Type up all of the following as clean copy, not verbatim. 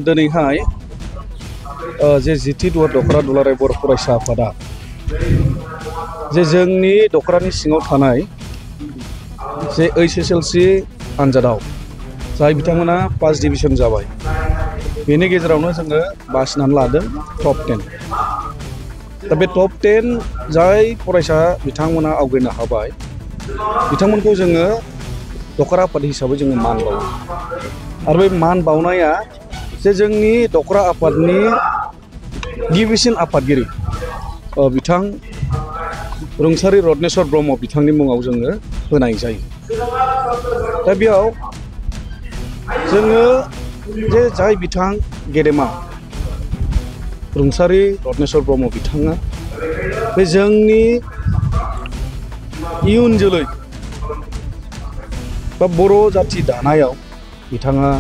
दिनैहाय जे जिथि दखरा दुलाराय बर' फरायसा आफादा जे जोंनि दखरानि सिङाव थानाय जे HSLC आनजादाव जाय बिथांमोना फार्स्ट डिभिजन जाबाय बेनि गेजेरावनो जोङो बासिनानै लादों टप 10 दा बे टप 10 जाय फरायसा बिथांमोना आवगायनो हाबाय बिथांमोनखौ जोङो दखरा आफाद हिसाबै जोङो मान बावो आरो बे मान बावनाया जे जोंनि दखरा आफादनि गिबिसिन आफादगिरि बिथां रुंसारि रत्नेश्वर ब्रह्म बिथांनि मुङाव जोङो होनाय जायो। दा बेयाव जोङो जे जाय बिथां गेदेमा रुंसारि रत्नेश्वर ब्रह्म बिथाङा बे जोंनि इयुन जोलै बा बर' जाथि दानायाव बिथाङा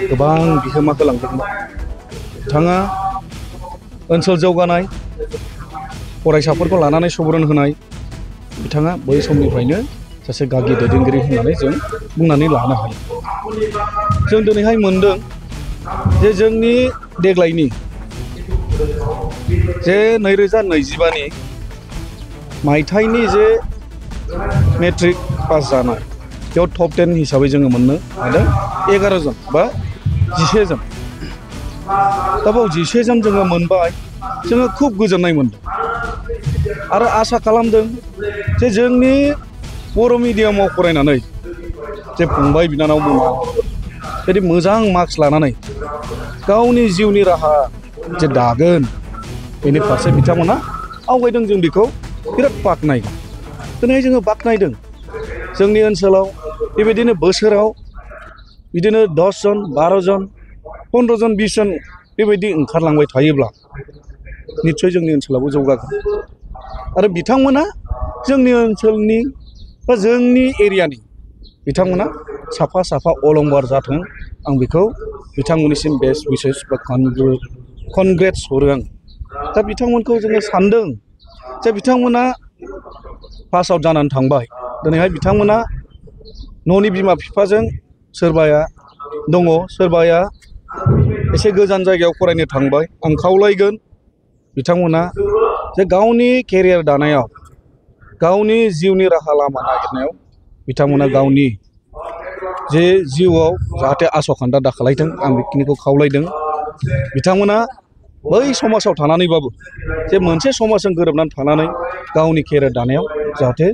गोबां बिहोमा होलांदोंमोन। बिथाङा ओनसोल जौगानाय फरायसाफोरखौ लानानै सुबुरुन होनाय बिथाङा बै समनिफ्रायनो सासे गागि दैदेनगिरि होननानै जों बुंनानै लानो हायो। जों दिनैहाय मोनदों जे जोंनि देग्लायनि जे 2025नि मायथाइनि जे मेट्रिक पास जानाय बेयाव टप 10 हिसाबै जोङो मोननो हादों 11 जन बा 11 जन। दा बाव 11 जन जोङो मोनबाय जोङो खुब गोजोननाय मोनदों आरो आसा खालामदों जे जोंनि बर' मिडियामाव फरायनानै जे फंबाय बिनानावमोना जुदि मोजां मार्क्स लानानै गावनि जिउनि राहा जे दागोन बेनि फारसे बिथांमोना आवगायदों जों बेखौ बिराद बाख्नायदों। दिनै जोङो बाख्नायदों जोंनि ओनसोलाव बेबायदिनो बोसोराव बिदिनो 10 जन 12 जन 15 जन 20 जन बेबायदि ओंखारलांबाय थायोब्ला निस्सय जोंनि ओनसोलावबो जौगागोन आरो बिथांमोना जोंनि ओनसोलनि बा जोंनि एरियानि बिथांमोना साफा साफा अलंबार जाथों आं बेखौ बिथांमोननिसिम बेस्ट विशेस बा कनग्रेट्स हरो आं। दा बिथांमोनखौ जोङो सानदों जे बिथांमोना पास आउट जानानै थांबाय दिनैहाय बिथांमोना न'नि बिमा बिफाजों सोरबाया दङ सोरबाया एसे गोजान जायगायाव फरायनो थांबाय। आं खावलायगोन बिथांमोना जे गावनि केरियार दानायाव गावनि जिउनि राहा लामा नागिरनायाव बिथांमोना गावनि जे जिउआव जाहाथे आसखान्दा दाखालायथों आं बेखिनिखौ खावलायदों। बिथांमोना बै समाजाव थानानैबाबो जे मोनसे समाजजों गोरोबनानै थानानै गावनि केरियार दानायाव जाहाथे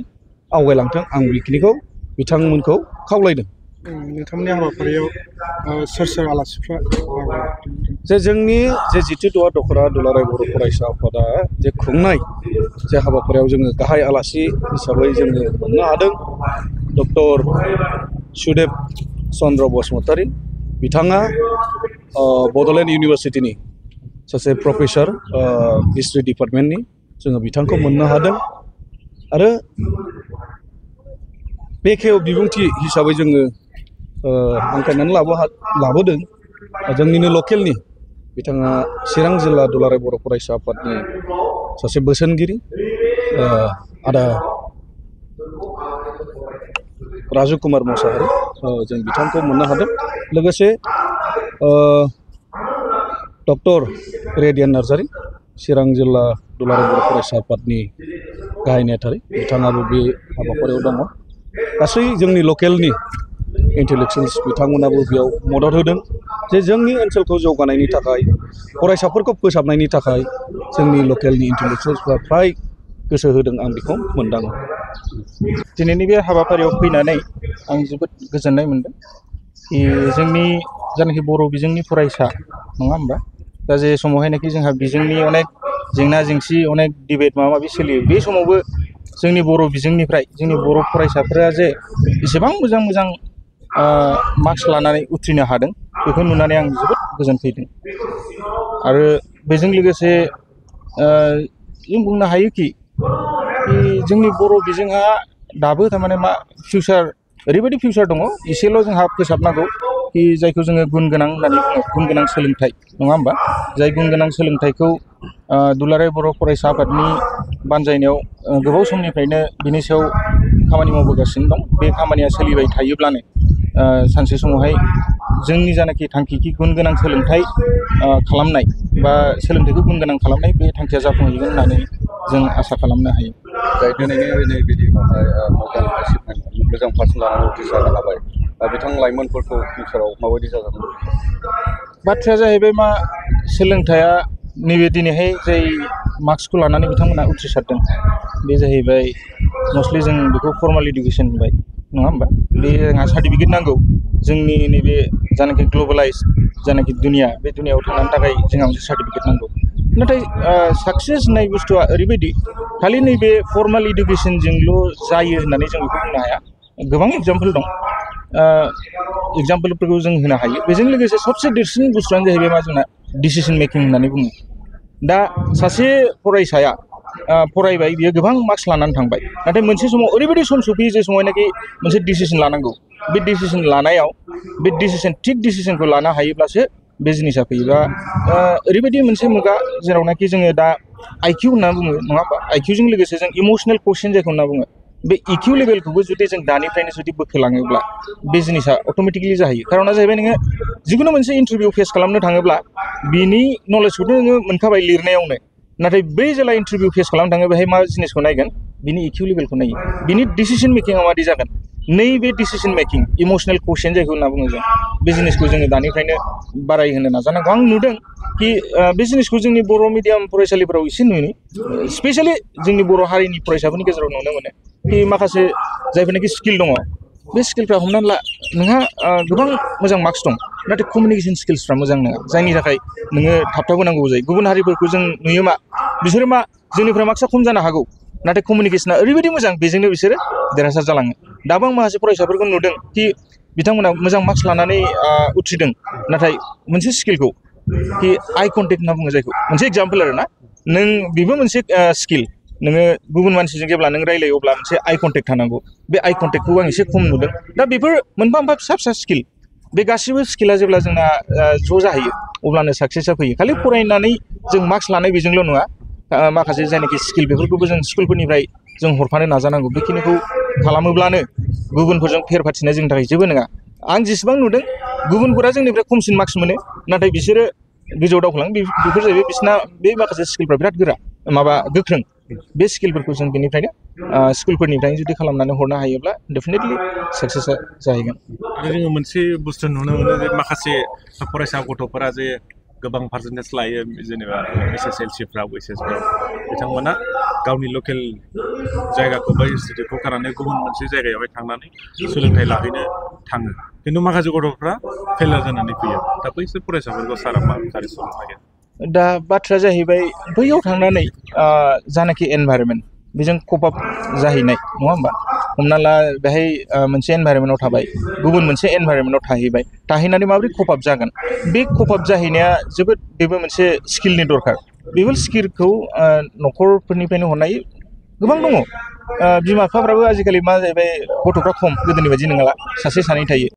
आवगायलांथों आं बेखिनिखौ बिथांमोनखौ खावलायदों। नोंथांमोननि हाबाफारियाव सोर सोर आलासिफ्रा जे जोंनि जे जिथु दखरा दुलाराय बर' फरायसा आफादा जे खुंनाय जे हाबाफारियाव जोङो गाहाय आलासि हिसाबै जोङो मोननो हादों डक्टर सुदेब चन्द्र बसुमतारी बिथाङा बड'लेण्ड इउनिभारसिटिनि सासे प्रफेसर हिस्ट्रि डिपार्टमेन्टनि जोङो बिथांखौ मोननो हादों आरो बेखेव बिबुंथि हिसाबै जोङो हांख्रायनानै लाबोदों जोंनिनो लकेलनि बिथाङा चिरां जिल्ला दुलाराय बर' फरायसा आफादनि सासे बोसोनगिरि आदा राजु कुमार मोसाहारि जों बिथांखौ मोननो हादों। लोगोसे डक्टर रेडियान नार्जारी चिरां जिल्ला दुलाराय बर' फरायसा आफादनि गाहाय नेहाथारि बिथाङाबो बे हाबाफारियाव दङ। गासै जोंनि लकेलनि इन्टेलेक्सुयेल्स बिथांमोनाबो बेयाव मदद होदों जे जोंनि ओनसोलखौ जौगानायनि थाखाय फरायसाफोरखौ फोसाबनायनि थाखाय जोंनि लकेलनि इन्टेलेक्सुयेल्सफ्रा फ्राय गोसो होदों आं बेखौ मोनदाङो। दिनैनि बे हाबाफारियाव फैनानै आं जोबोद गोजोननाय मोनदों कि जोंनि जानाखि बर' बिजोंनि फरायसा नङा होमबा दा जे समावहायनाखि जोंहा बिजोंनि अनेक जेंना जेंसि अनेक डिबेट माबा माबि सोलियो बे समावबो जोंनि बर' बिजोंनिफ्राय जोंनि बर' फरायसाफोरा जे एसेबां मोजां मोजां मार्क्स लानानै उथ्रिनो हादों बेखौ नुनानै आं जोबोद गोजोनफैदों। आरो बेजों लोगोसे जों बुंनो हायोखि जोंनि बर' बिजोंहा दाबो थारमाने मा फिउचार ओरैबायदि फिउचार दङ एसेल' जोंहा फोसाबनांगौ कि जायखौ जोङो गुन गोनां होननानै बुङो गुन गोनां सोलोंथाइ नङा होमबा जाय गुन गोनां सोलोंथाइखौ दुलाराय बर' फरायसा आफादनि बानजायनायाव गोबाव समनिफ्रायनो बिनि सायाव खामानि मावबोगासिनो दं। बे खामानिया सोलिबाय थायोब्लानो सानसे समावहाय जोंनि जानाखि थांखि गुन गोनां सोलोंथाइ खालामनाय बा सोलोंथाइखौ गुन गोनां खालामनाय बे थांखिया जाफुंहैगोन होननानै जों आसा खालामनो हायो। जाय दिनैनि बिदियावहाय मोजां एसिभमेन्ट मोजां पार्सेन्ट लानानै उथ्रिसारनो हाबाय बिथां लाइमोनफोरखौ फिउचाराव माबायदि जाजागोन? बाथ्राया जाहैबाय मा सोलोंथाइया नैबे दिनैहाय जाय मार्क्सखौ लानानै बिथांमोना उथ्रिसारदों बे जाहैबाय मस्टलि जों बेखौ फर्माल इडुकेसन होनबाय नङा होमबा? बे जोंहा सार्टिफिकेट नांगौ जोंनि नैबे जानाखि ग्लबेलाइज जानाखि दुनिया बे दुनियाव थांनो थाखाय जोंहा मोनसे सार्टिफिकेट नांगौ। नाथाय साक्सेस होननाय बुस्थुआ ओरैबायदि खालि नैबे फर्माल इडुकेसनजोंल' जायो होननानै जों बेखौ बुंनो हाया। गोबां एग्जाम्पल दं, एग्जाम्पलफोरखौ जों होनो हायो। बेजों लोगोसे सबसे देरसिन बुस्थुआनो जाहैबाय मा जोंना डिसिसन मेकिं होननानै बुङो। दा सासे फरायसाया फरायबाय बियो गोबां मार्क्स लानानै थांबाय, नाथाय मोनसे समाव ओरैबायदि सम सफैयो जे समावनाखि मोनसे डिसिसन लानांगौ। बे डिसिसन लानायाव बे थिग डिसिसनखौ लानो हायोब्लासो बे जिनिसा फैयो। दा ओरैबायदि मोनसे मुगा जेरावनाखि जोङो दा IQ होनना बुङो नङा होमबा? IQजों लोगोसे जों इमसनेल कुवोशेन्ट जायखौ होनना बुङो, बे EQ लेभेलखौबो जुदि जों दानिफ्रायनो जुदि बोखोलाङोब्ला बे जिनिसा अट'मेटिकलि जाहैयो। खारना जाहैबाय नोङो जिखुनु मोनसे इन्टारभिउ फेस खालामनो थाङोब्ला बिनि नलेजखौथ' नोङो मोनखाबाय लिरनायावनो, नाथाय बै जेला इन्टारभिउ फेस खालामनो थाङो बेहाय मा जिनिसखौ नायगोन? बिनि EQ लेभेलखौ नायो, बिनि डिसिसन मेकिंआ मादि जागोन। नैबे डिसिसन मेकिं इमसनेल कुवोशेन्ट जायखौ होनना बुङो जों, बे जिनिसखौ जोङो दानिफ्रायनो बारायहोनो नाजानांगौ। आं नुदों कि बे जिनिसखौ जोंनि बर' मिडियाम फरायसालिफोराव एसे नुयो, स्पेसियेलि जोंनि बर' हारिनि फरायसाफोरनि गेजेराव नुनो मोनो कि माखासे जायफोरनाखि स्किल दङ बे स्किलफ्रा हमनानै ला नोंहा गोबां मोजां मार्क्स दं, नाथाय कमिउनिकेसन स्किल्सफ्रा मोजां नङा, जायनि थाखाय नोङो थाबथाबोनांगौ जायो। गुबुन हारिफोरखौ जों नुयो मा बिसोरो मा जोंनिफ्राय मार्क्सआ खम जानो हागौ, नाथाय कमिउनिकेसना ओरैबायदि मोजां बेजोंनो बिसोरो देरहासार जालाङो। दाबो आं माखासे फरायसाफोरखौ नुदों कि बिथांमोना मोजां मार्क्स लानानै उथ्रिदों, नाथाय मोनसे स्किलखौ कि आइ कन्टेक्ट होनना बुङो जायखौ, मोनसे एग्जाम्पल आरो ना, नों बेबो मोनसे स्किल। नोङो गुबुन मानसिजों जेब्ला नों रायलायो अब्ला मोनसे आइ कन्टेक्ट थानांगौ, बे आइ कन्टेक्टखौ आं एसे खम नुदों। दा बेफोर मोनफा मोनफा फिसा फिसा स्किल, बे गासिबो स्किला जेब्ला जोंना ज' जाहैयो अब्लानो साक्सेसआ फैयो। खालि फरायनानै जों मार्क्स लानाय बेजोंल' नङा, माखासे जायनाखि स्किल बेफोरखौबो जों स्कुलफोरनिफ्राय जों हरफानो नाजानांगौ। बेखिनिखौ खालामोब्लानो गुबुनफोरजों फेर फाथिनाया जोंनि थाखाय जेबो नङा। आं जेसेबां नुदों गुबुनफोरा जोंनिफ्राय खमसिन मार्क्स मोनो, नाथाय बिसोरो गोजौआव दावखोलाङो। बेफोर जाहैबाय बिसिना बे माखासे स्किलफ्रा बिराद गोख्रों। बे स्किलफोरखौ जों बेनिफ्रायनो स्कुलफोरनिफ्रायनो जुदि खालामनानै हरनो हायोब्ला डेफिनेटलि साक्सेसआ जाहैगोन। आरो जोङो मोनसे बुस्थु नुनो मोनो जे माखासे फरायसा गथ'फोरा जे गोबां पार्सेन्टेज लायो, जेनेबा SSLCफ्राव HSफ्राव, बिथांमोना गावनि लकेल जायगाखौ बा इनस्टिटिउटखौ गारनानै गुबुन मोनसे जायगायावहाय थांनानै सोलोंथाइ लाहैनो थाङो, खिन्थु माखासे गथ'फ्रा फेलार जानानै फैयो। दा बैसोर फरायसाफोरखौ सारा मा साजेसन होनो? दा बाथ्राया जाहैबाय बैयाव थांनानै जानाखि एनभायरनमेन्ट बेजों कप आप जाहैनाय नङा होमबा? हमना ला बेहाय मोनसे एनभायरनमेन्टआव थाबाय, गुबुन मोनसे एनभायरनमेन्टआव थाहैनानै माबोरै कप आप जागोन? बे कप आप जाहैनाया बेबो मोनसे स्किलनि दरकार। बेफोर स्किलखौ न'खरफोरनिफ्रायनो हरनाय गोबां दङ। बिमा बिफाफ्राबो आजिखालि मा जाहैबाय गथ'फ्रा खम, गोदोनि बायदि नङाला, सासे सानै थायो।